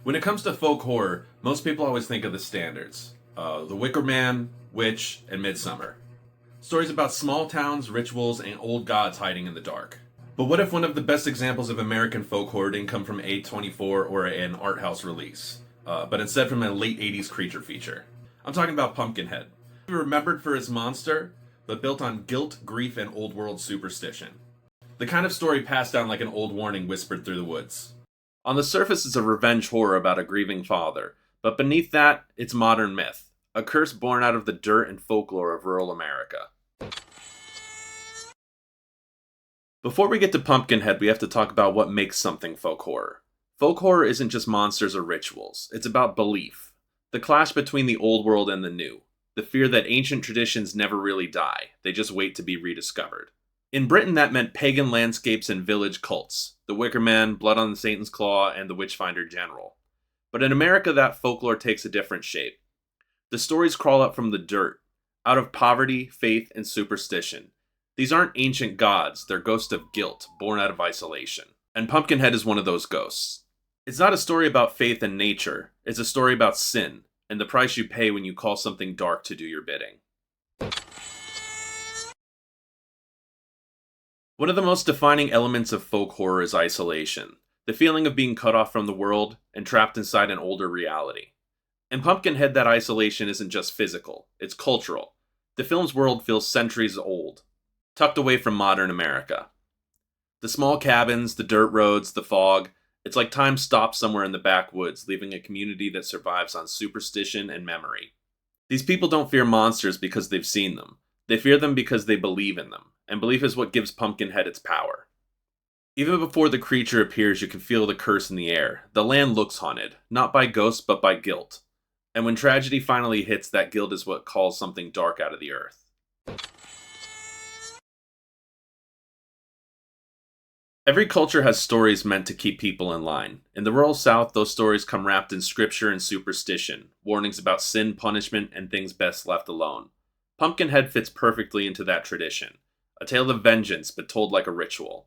When it comes to folk horror, most people always think of the standards. The Wicker Man, Witch, and Midsummer. Stories about small towns, rituals, and old gods hiding in the dark. But what if one of the best examples of American folk horror didn't come from A24 or an art house release, but instead from a late 80s creature feature? I'm talking about Pumpkinhead. Remembered for his monster, but built on guilt, grief, and old world superstition. The kind of story passed down like an old warning whispered through the woods. On the surface, it's a revenge horror about a grieving father, but beneath that, it's modern myth, a curse born out of the dirt and folklore of rural America. Before we get to Pumpkinhead, we have to talk about what makes something folk horror. Folk horror isn't just monsters or rituals, it's about belief. The clash between the old world and the new. The fear that ancient traditions never really die, they just wait to be rediscovered. In Britain, that meant pagan landscapes and village cults, the Wicker Man, Blood on the Satan's Claw, and the Witchfinder General. But in America, that folklore takes a different shape. The stories crawl up from the dirt, out of poverty, faith, and superstition. These aren't ancient gods, they're ghosts of guilt, born out of isolation. And Pumpkinhead is one of those ghosts. It's not a story about faith and nature, it's a story about sin, and the price you pay when you call something dark to do your bidding. One of the most defining elements of folk horror is isolation, the feeling of being cut off from the world and trapped inside an older reality. In Pumpkinhead, that isolation isn't just physical, it's cultural. The film's world feels centuries old, tucked away from modern America. The small cabins, the dirt roads, the fog, it's like time stops somewhere in the backwoods, leaving a community that survives on superstition and memory. These people don't fear monsters because they've seen them. They fear them because they believe in them, and belief is what gives Pumpkinhead its power. Even before the creature appears, you can feel the curse in the air. The land looks haunted, not by ghosts, but by guilt. And when tragedy finally hits, that guilt is what calls something dark out of the earth. Every culture has stories meant to keep people in line. In the rural South, those stories come wrapped in scripture and superstition, warnings about sin, punishment, and things best left alone. Pumpkinhead fits perfectly into that tradition. A tale of vengeance, but told like a ritual.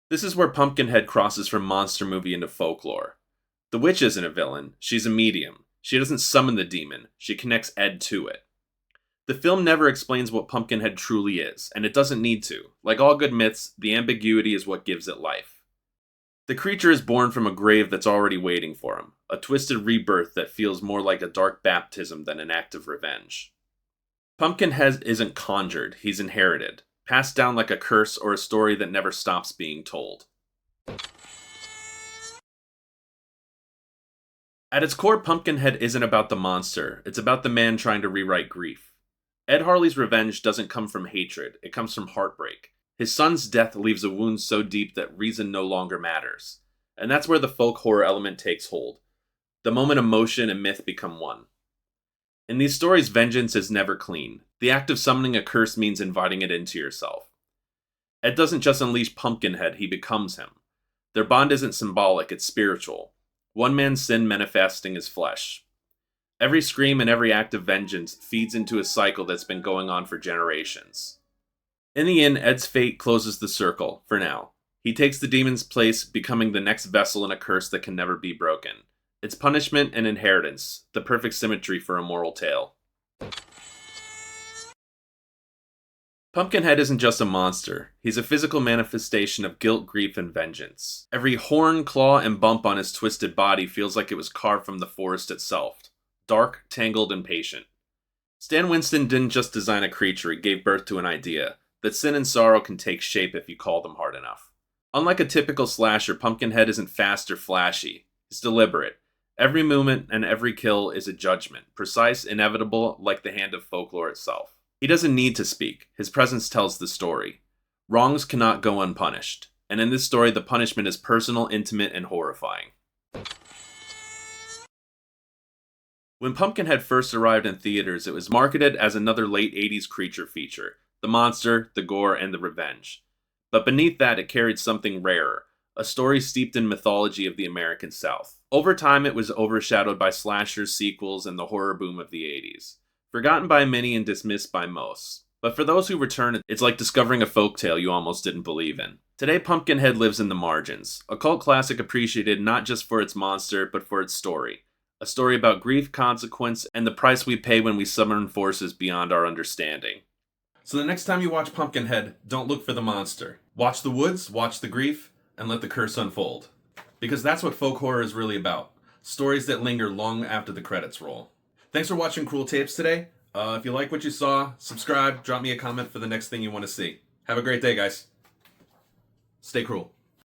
This is where Pumpkinhead crosses from monster movie into folklore. The witch isn't a villain, she's a medium. She doesn't summon the demon, she connects Ed to it. The film never explains what Pumpkinhead truly is, and it doesn't need to. Like all good myths, the ambiguity is what gives it life. The creature is born from a grave that's already waiting for him, a twisted rebirth that feels more like a dark baptism than an act of revenge. Pumpkinhead isn't conjured, he's inherited, passed down like a curse or a story that never stops being told. At its core, Pumpkinhead isn't about the monster, it's about the man trying to rewrite grief. Ed Harley's revenge doesn't come from hatred, it comes from heartbreak. His son's death leaves a wound so deep that reason no longer matters. And that's where the folk horror element takes hold. The moment emotion and myth become one. In these stories, vengeance is never clean. The act of summoning a curse means inviting it into yourself. Ed doesn't just unleash Pumpkinhead, he becomes him. Their bond isn't symbolic, it's spiritual. One man's sin manifesting his flesh. Every scream and every act of vengeance feeds into a cycle that's been going on for generations. In the end, Ed's fate closes the circle, for now. He takes the demon's place, becoming the next vessel in a curse that can never be broken. It's punishment and inheritance, the perfect symmetry for a moral tale. Pumpkinhead isn't just a monster, he's a physical manifestation of guilt, grief, and vengeance. Every horn, claw, and bump on his twisted body feels like it was carved from the forest itself. Dark, tangled, and patient. Stan Winston didn't just design a creature, he gave birth to an idea, that sin and sorrow can take shape if you call them hard enough. Unlike a typical slasher, Pumpkinhead isn't fast or flashy, it's deliberate. Every movement and every kill is a judgment, precise, inevitable, like the hand of folklore itself. He doesn't need to speak, his presence tells the story. Wrongs cannot go unpunished, and in this story the punishment is personal, intimate, and horrifying. When Pumpkinhead first arrived in theaters, it was marketed as another late 80s creature feature, the monster, the gore, and the revenge. But beneath that it carried something rarer, a story steeped in mythology of the American South. Over time, it was overshadowed by slashers, sequels, and the horror boom of the 80s. Forgotten by many and dismissed by most. But for those who return, it's like discovering a folktale you almost didn't believe in. Today, Pumpkinhead lives in the margins, a cult classic appreciated not just for its monster, but for its story. A story about grief, consequence, and the price we pay when we summon forces beyond our understanding. So the next time you watch Pumpkinhead, don't look for the monster. Watch the woods, watch the grief, and let the curse unfold. Because that's what folk horror is really about. Stories that linger long after the credits roll. Thanks for watching Cruel Tapes today. If you like what you saw, subscribe, drop me a comment for the next thing you want to see. Have a great day, guys. Stay cruel.